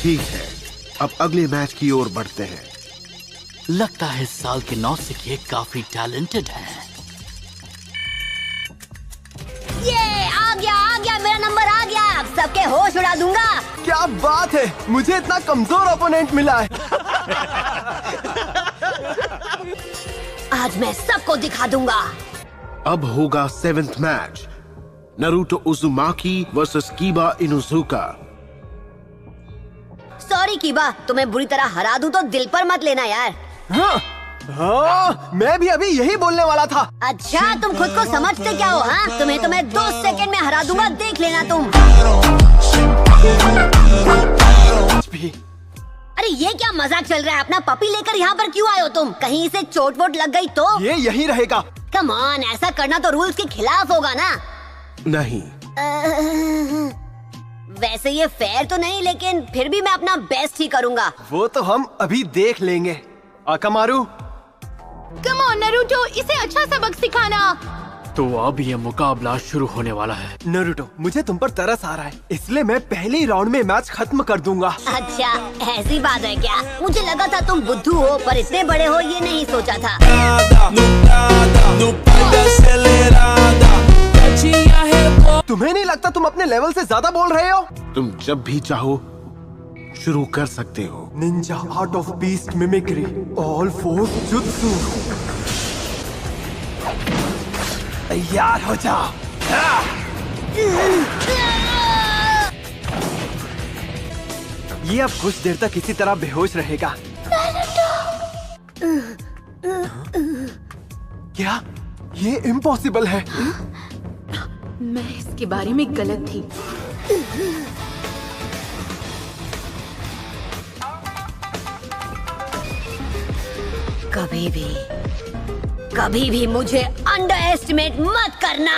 ठीक है, अब अगले मैच की ओर बढ़ते हैं। लगता है इस साल के नौसिखिए काफी टैलेंटेड हैं। ये आ गया मेरा नंबर आ गया। अब सबके होश उड़ा दूंगा। क्या बात है, मुझे इतना कमजोर ओपोनेंट मिला है। आज मैं सबको दिखा दूंगा। अब होगा 7th match, Naruto Uzumaki versus Kiba Inuzuka. Sorry Kiba, तुम्हें बुरी तरह हरा दूं तो दिल पर मत लेना यार। हाँ, मैं भी अभी यही बोलने वाला था। अच्छा, तुम खुद को समझते क्या हो? हाँ, तुम्हें तो मैं 2 सेकंड में हरा दूंगा, देख लेना तुम। अरे ये क्या मजाक चल रहा है? अपना पपी लेकर यहाँ पर क्यों आए हो तुम? कहीं इसे चोट वोट लग गई तो? ये यही रहेगा। कम ऑन, ऐसा करना तो रूल्स के खिलाफ होगा ना। नहीं, वैसे ये फेयर तो नहीं, लेकिन फिर भी मैं अपना बेस्ट ही करूँगा। वो तो हम अभी देख लेंगे। आकामारू, कम ऑन नारुतो, इसे अच्छा सबक सिखाना। तो अब ये मुकाबला शुरू होने वाला है। नारुतो, मुझे तुम पर तरस आ रहा है, इसलिए मैं पहले ही राउंड में मैच खत्म कर दूंगा। अच्छा, ऐसी बात है क्या? मुझे लगा था तुम बुद्धू हो, पर इतने बड़े हो ये नहीं सोचा था। तुम्हें नहीं लगता तुम अपने लेवल से ज्यादा बोल रहे हो? तुम जब भी चाहो शुरू कर सकते हो। Ninja art of beast mimicry, all force jutsu. तैयार हो जाओ। ये अब कुछ देर तक इसी तरह बेहोश रहेगा। क्या? ये इम्पॉसिबल है। मैं इसके बारे में गलत थी। कभी भी मुझे अंडर एस्टिमेट मत करना।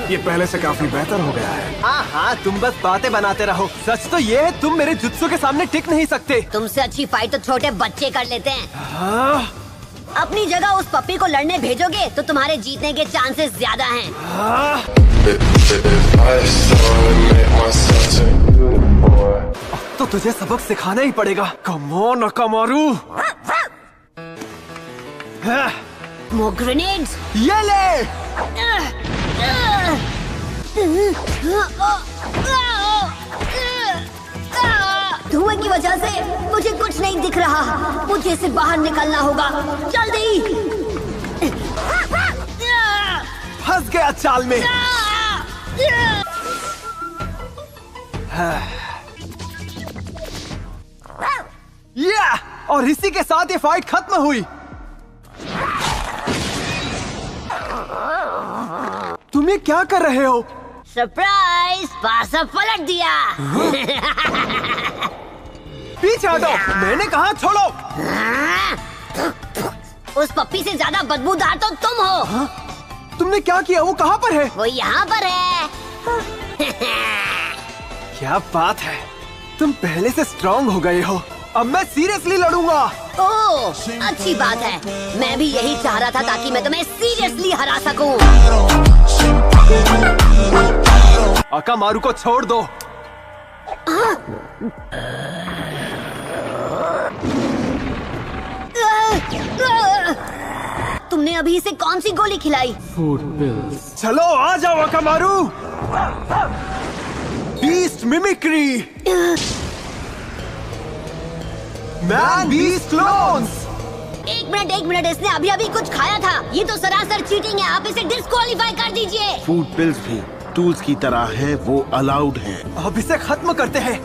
ये पहले से काफी बेहतर हो गया है। हाँ, तुम बस बातें बनाते रहो। सच तो ये है, तुम मेरे जुत्सु के सामने टिक नहीं सकते। तुमसे अच्छी फाइट तो छोटे बच्चे कर लेते हैं। अपनी जगह उस पप्पी को लड़ने भेजोगे तो तुम्हारे जीतने के चांसेस ज्यादा हैं। तो तुझे सबक सिखाना ही पड़ेगा। Come on Akamaru. वो ग्रेनेड्स। ये ले। धुएं की वजह से मुझे कुछ नहीं दिख रहा। मुझे इसे बाहर निकलना होगा, जल्दी। फंस गया चाल में। या! और इसी के साथ ये फाइट खत्म हुई। तुम ये क्या कर रहे हो? सरप्राइज, पासा पलट दिया। पीछे हटो, मैंने कहा छोड़ो। उस पप्पी से ज्यादा बदबूदार तो तुम हो। हाँ? तुमने क्या किया? वो कहाँ पर है? वो यहाँ पर है। क्या बात है, तुम पहले से स्ट्रांग हो गए हो। अब मैं सीरियसली लड़ूंगा। ओह, अच्छी बात है। मैं भी यही चाह रहा था ताकि मैं तुम्हें सीरियसली हरा सकूं। आकामारू को छोड़ दो। तुमने अभी इसे कौन सी गोली खिलाई? Food pills. चलो आ जाओ Akamaru. Beast mimicry, man beast clones. एक मिनट, इसने अभी अभी कुछ खाया था। ये तो सरासर चीटिंग है। आप इसे डिस्क्वालीफाई कर दीजिए। फूड पिल्स भी टूल्स की तरह हैं, वो अलाउड हैं। अब इसे खत्म करते हैं।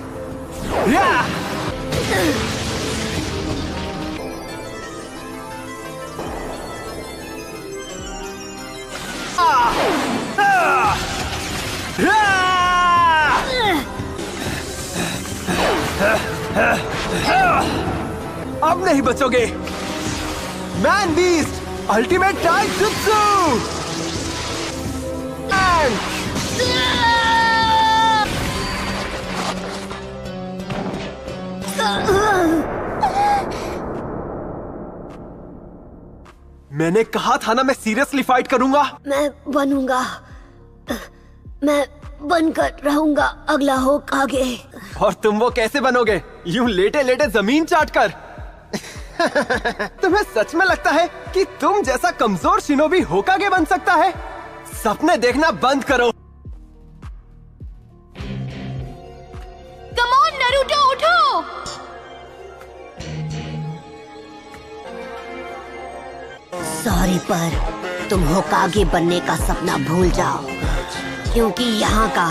अब नहीं बचोगे। Man beast ultimate type jutsu. मैंने कहा था ना मैं सीरियसली फाइट करूंगा। मैं बनूंगा, मैं बनकर रहूंगा अगला होकागे। और तुम वो कैसे बनोगे? यूं लेटे लेटे जमीन चाट कर। तुम्हें सच में लगता है कि तुम जैसा कमजोर शिनोबी होकागे बन सकता है? सपने देखना बंद करो। कम ऑन नारुतो, उठो। सॉरी पर तुम होकागे बनने का सपना भूल जाओ, क्योंकि यहाँ का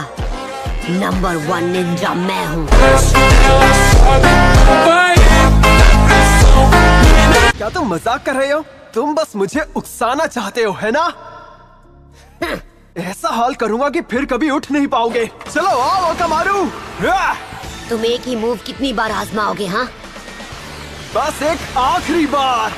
नंबर 1 निंजा मैं हूँ। क्या तुम मजाक कर रहे हो? तुम बस मुझे उकसाना चाहते हो, है ना? ऐसा हाल करूंगा कि फिर कभी उठ नहीं पाओगे। चलो आओ ओकामारू। तुम एक ही मूव कितनी बार आजमाओगे? हाँ, बस एक आखिरी बार।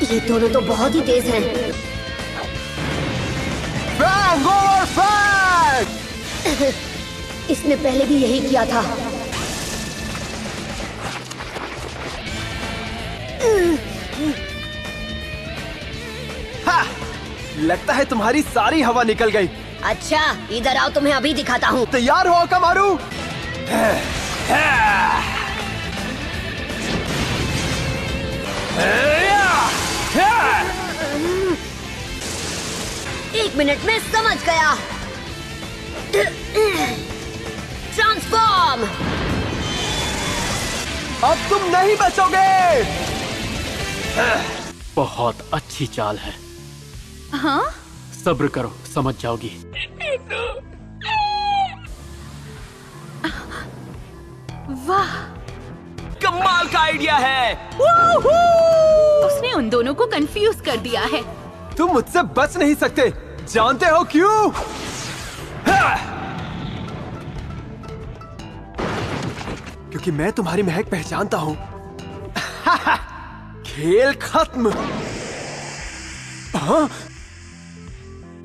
ये दोनों तो बहुत ही तेज हैं। Bang over fat! इसने पहले भी यही किया था। हा! लगता है तुम्हारी सारी हवा निकल गई। अच्छा, इधर आओ, तुम्हें अभी दिखाता हूँ। तैयार हो ओकामारू? एक मिनट में समझ गया। ट्रांसफॉर्म। अब तुम नहीं बचोगे। बहुत अच्छी चाल है। हाँ, सब्र करो, समझ जाओगी। वाह, कमाल का आइडिया है। उसने उन दोनों को कंफ्यूज कर दिया है। तुम मुझसे बच नहीं सकते, जानते हो क्यों? क्योंकि मैं तुम्हारी महक पहचानता हूं। खेल खत्म। हाँ?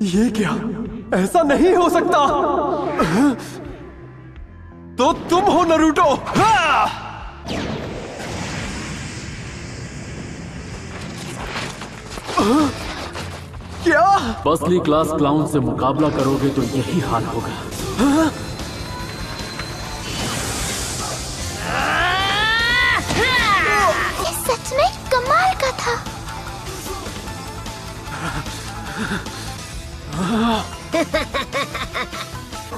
ये क्या? ऐसा नहीं हो सकता। तो तुम हो नारुतो। क्या? बसली क्लास क्लाउन से मुकाबला करोगे तो यही हाल होगा। ये सच में कमाल का था।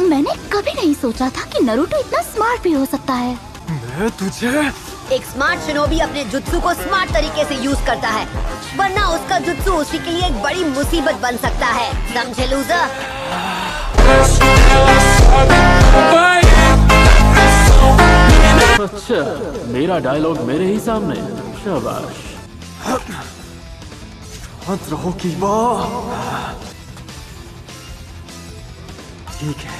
मैंने कभी नहीं सोचा था कि नारुतो इतना स्मार्ट भी हो सकता है। मैं तुझे एक स्मार्ट शिनोबी अपने जुत्सु को स्मार्ट तरीके से यूज करता है, वरना उसका जुत्सु उसी के लिए एक बड़ी मुसीबत बन सकता है। समझे लूजर? अच्छा, मेरा डायलॉग मेरे ही सामने। शाबाश। शांत रहो कीबा। ठीक है,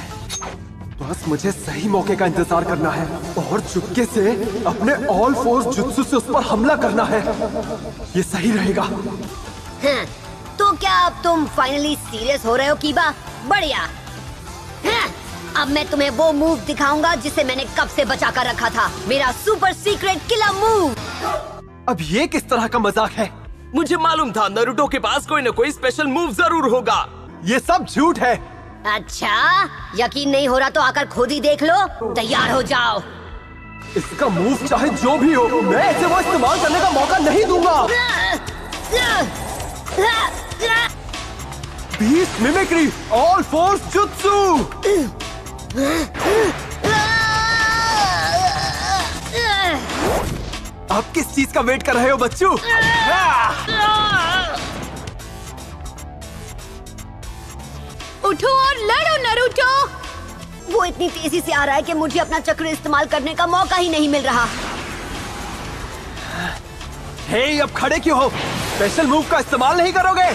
बस मुझे सही मौके का इंतजार करना है और चुपके से अपने ऑल फोर्स जुत्सु से उस पर हमला करना है। ये सही रहेगा। हाँ, तो क्या अब तुम फाइनली सीरियस हो रहे हो कीबा? बढ़िया। हाँ, अब मैं तुम्हें वो मूव दिखाऊंगा जिसे मैंने कब से बचा कर रखा था, मेरा सुपर सीक्रेट किलर मूव। अब ये किस तरह का मजाक है? मुझे मालूम था नारुतो के पास कोई न कोई स्पेशल मूव जरूर होगा। ये सब झूठ है। अच्छा, यकीन नहीं हो रहा तो आकर खुद ही देख लो। तैयार हो जाओ। इसका मूव चाहे जो भी हो, मैं इसे वो इस्तेमाल करने का मौका नहीं दूंगा। Beast mimicry all force jutsu. अब किस चीज का वेट कर रहे हो बच्चू? उठो और लड़ो नारुतो। वो इतनी तेजी से आ रहा है कि मुझे अपना चक्र इस्तेमाल करने का मौका ही नहीं मिल रहा। हे, अब खड़े क्यों हो? स्पेशल मूव का इस्तेमाल नहीं करोगे?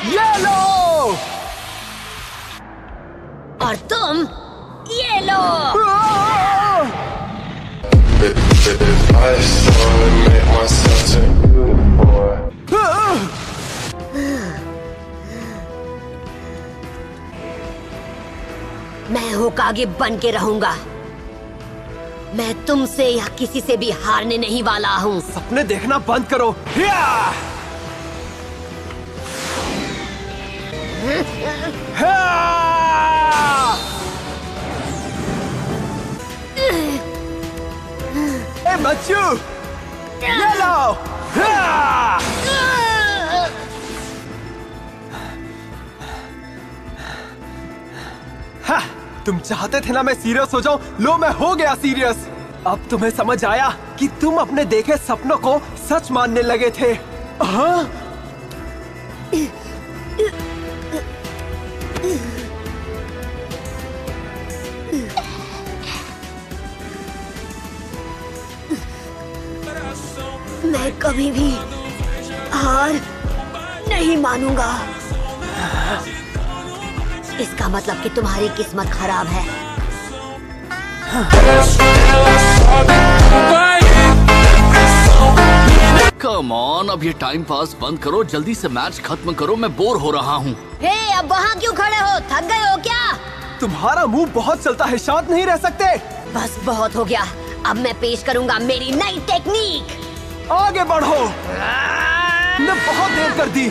ये लो। और तुम ये लो। If I saw it, make myself too beautiful. मैं होकागे बन के रहूंगा। मैं तुमसे या किसी से भी हारने नहीं वाला हूँ। सपने देखना बंद करो। हिया! ए बच्चू, ये लो। तुम चाहते थे ना मैं सीरियस हो जाऊं, लो मैं हो गया सीरियस। अब तुम्हें समझ आया कि तुम अपने देखे सपनों को सच मानने लगे थे। हाँ? मैं कभी भी हार नहीं मानूंगा। इसका मतलब कि तुम्हारी किस्मत खराब है। कम ऑन, अब ये टाइम पास बंद करो, जल्दी से मैच खत्म करो, मैं बोर हो रहा हूँ। हे, अब वहाँ क्यों खड़े हो? थक गए हो क्या? तुम्हारा मुंह बहुत चलता है, शांत नहीं रह सकते। बस बहुत हो गया। अब मैं पेश करूंगा मेरी नई टेक्निक। आगे बढ़ो। ने बहुत देर कर दी।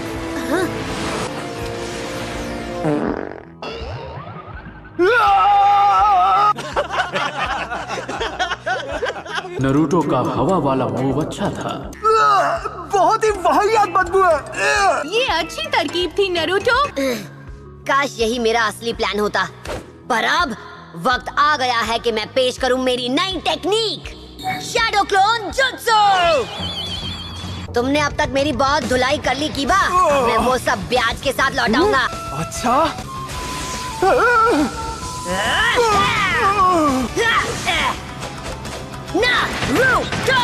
नरूटो का हवा वाला मूव अच्छा था। बहुत ही वाहियात बदबू है। ये अच्छी तरकीब थी नरूटो। काश यही मेरा असली प्लान होता। पर अब वक्त आ गया है कि मैं पेश करूं मेरी नई टेक्निक, शैडो क्लोन जुत्सु। तुमने अब तक मेरी बहुत धुलाई कर ली कीबा। मैं वो सब ब्याज के साथ लौटाऊंगा। अच्छा। नारुतो!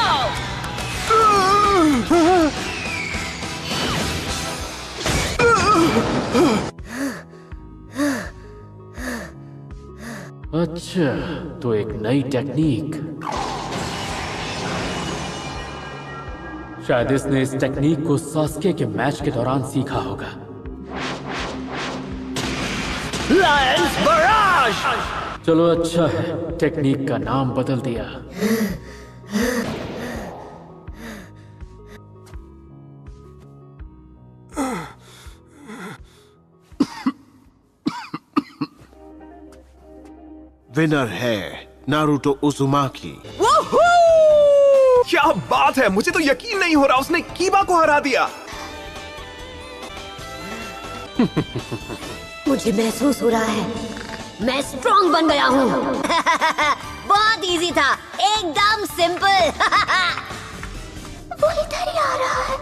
अच्छा, तो एक नई टेक्निक। शायद इसने इस टेक्निक को सास्के के मैच के दौरान सीखा होगा। Lions barrage! चलो अच्छा है, टेक्निक का नाम बदल दिया। विनर है नारुतो उजुमाकी। क्या बात है, मुझे तो यकीन नहीं हो रहा उसने कीबा को हरा दिया। मुझे महसूस हो रहा है मैं स्ट्रॉन्ग बन गया हूँ। बहुत इजी था, एकदम सिंपल। वो इधर ही आ रहा है।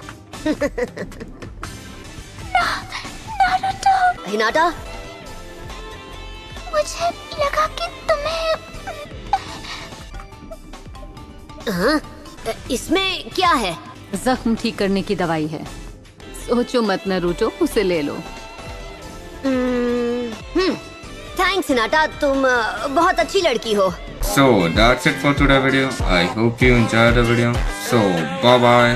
नारुतो, हिनाटा, मुझे लगा कि तुम्हें। हाँ? इसमें क्या है? जख्म ठीक करने की दवाई है। सोचो मत नरूटो, उसे ले लो। थैंक्स हिनाटा, तुम बहुत अच्छी लड़की हो। So that's it for today's video. I hope you enjoyed the video. So bye bye.